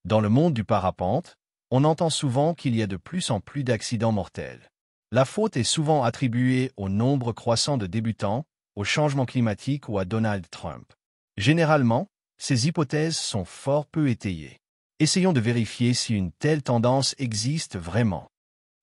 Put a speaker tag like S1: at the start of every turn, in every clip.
S1: Dans le monde du parapente, on entend souvent qu'il y a de plus en plus d'accidents mortels. La faute est souvent attribuée au nombre croissant de débutants, au changement climatique ou à Donald Trump. Généralement, ces hypothèses sont fort peu étayées. Essayons de vérifier si une telle tendance existe vraiment.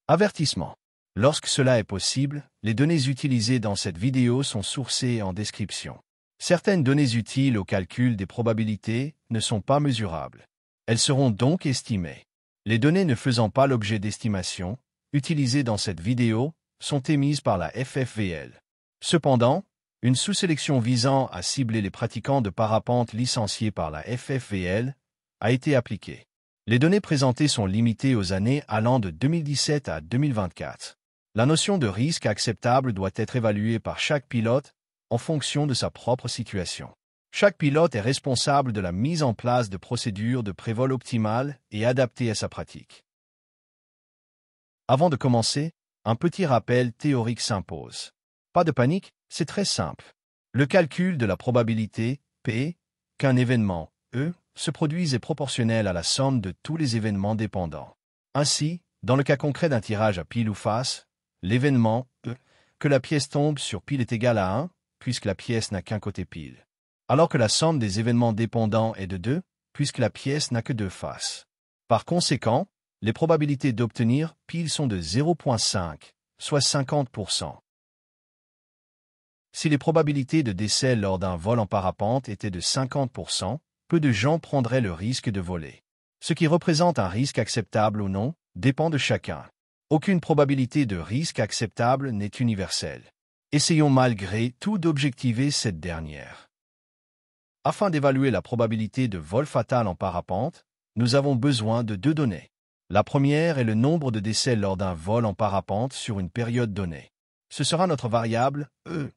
S1: Avertissement. Lorsque cela est possible, les données utilisées dans cette vidéo sont sourcées en description. Certaines données utiles au calcul des probabilités ne sont pas mesurables. Elles seront donc estimées. Les données ne faisant pas l'objet d'estimation, utilisées dans cette vidéo, sont émises par la FFVL. Cependant, une sous-sélection visant à cibler les pratiquants de parapente licenciés par la FFVL a été appliquée. Les données présentées sont limitées aux années allant de 2017 à 2024. La notion de risque acceptable doit être évaluée par chaque pilote en fonction de sa propre situation. Chaque pilote est responsable de la mise en place de procédures de prévol optimales et adaptées à sa pratique. Avant de commencer, un petit rappel théorique s'impose. Pas de panique, c'est très simple. Le calcul de la probabilité, P, qu'un événement, E, se produise est proportionnel à la somme de tous les événements dépendants. Ainsi, dans le cas concret d'un tirage à pile ou face, l'événement, E, que la pièce tombe sur pile est égal à 1, puisque la pièce n'a qu'un côté pile. Alors que la somme des événements dépendants est de 2, puisque la pièce n'a que 2 faces. Par conséquent, les probabilités d'obtenir pile sont de 0,5, soit 50%. Si les probabilités de décès lors d'un vol en parapente étaient de 50%, peu de gens prendraient le risque de voler. Ce qui représente un risque acceptable ou non dépend de chacun. Aucune probabilité de risque acceptable n'est universelle. Essayons malgré tout d'objectiver cette dernière. Afin d'évaluer la probabilité de vol fatal en parapente, nous avons besoin de 2 données. La première est le nombre de décès lors d'un vol en parapente sur une période donnée. Ce sera notre variable E.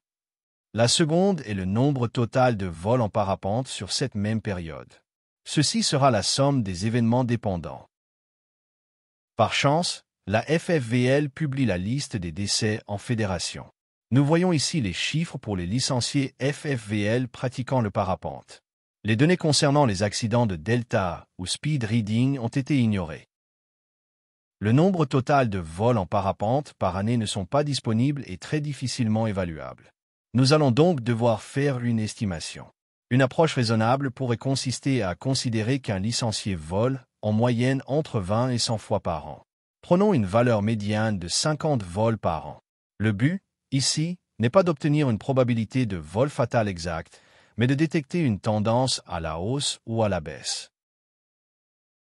S1: La seconde est le nombre total de vols en parapente sur cette même période. Ceci sera la somme des événements dépendants. Par chance, la FFVL publie la liste des décès en fédération. Nous voyons ici les chiffres pour les licenciés FFVL pratiquant le parapente. Les données concernant les accidents de delta ou speed reading ont été ignorées. Le nombre total de vols en parapente par année ne sont pas disponibles et très difficilement évaluables. Nous allons donc devoir faire une estimation. Une approche raisonnable pourrait consister à considérer qu'un licencié vole en moyenne entre 20 et 100 fois par an. Prenons une valeur médiane de 50 vols par an. Le but, ici, n'est pas d'obtenir une probabilité de vol fatal exacte, mais de détecter une tendance à la hausse ou à la baisse.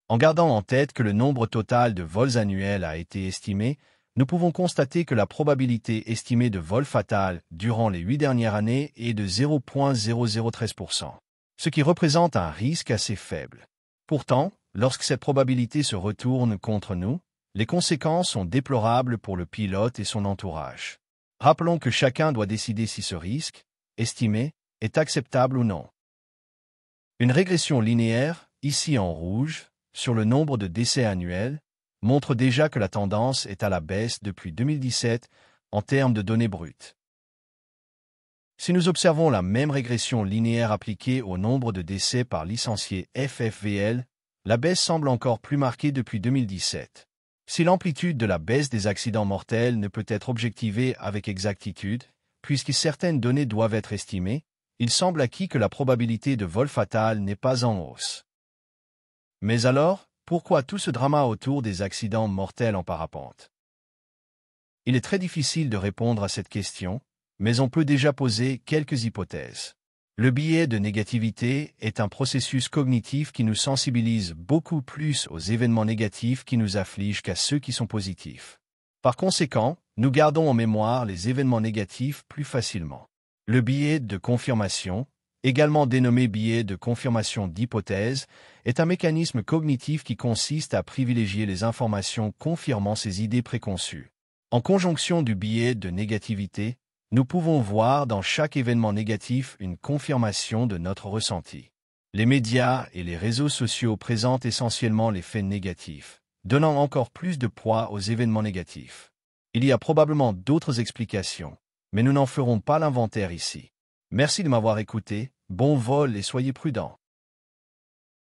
S1: En gardant en tête que le nombre total de vols annuels a été estimé, nous pouvons constater que la probabilité estimée de vol fatal durant les 8 dernières années est de 0,0013%, ce qui représente un risque assez faible. Pourtant, lorsque cette probabilité se retourne contre nous, les conséquences sont déplorables pour le pilote et son entourage. Rappelons que chacun doit décider si ce risque, estimé, est acceptable ou non. Une régression linéaire, ici en rouge, sur le nombre de décès annuels, montre déjà que la tendance est à la baisse depuis 2017 en termes de données brutes. Si nous observons la même régression linéaire appliquée au nombre de décès par licencié FFVL, la baisse semble encore plus marquée depuis 2017. Si l'amplitude de la baisse des accidents mortels ne peut être objectivée avec exactitude, puisque certaines données doivent être estimées, il semble acquis que la probabilité de vol fatal n'est pas en hausse. Mais alors, pourquoi tout ce drama autour des accidents mortels en parapente? Il est très difficile de répondre à cette question, mais on peut déjà poser quelques hypothèses. Le biais de négativité est un processus cognitif qui nous sensibilise beaucoup plus aux événements négatifs qui nous affligent qu'à ceux qui sont positifs. Par conséquent, nous gardons en mémoire les événements négatifs plus facilement. Le biais de confirmation, également dénommé biais de confirmation d'hypothèse, est un mécanisme cognitif qui consiste à privilégier les informations confirmant ces idées préconçues. En conjonction du biais de négativité, nous pouvons voir dans chaque événement négatif une confirmation de notre ressenti. Les médias et les réseaux sociaux présentent essentiellement les faits négatifs, donnant encore plus de poids aux événements négatifs. Il y a probablement d'autres explications, mais nous n'en ferons pas l'inventaire ici. Merci de m'avoir écouté, bon vol et soyez prudents.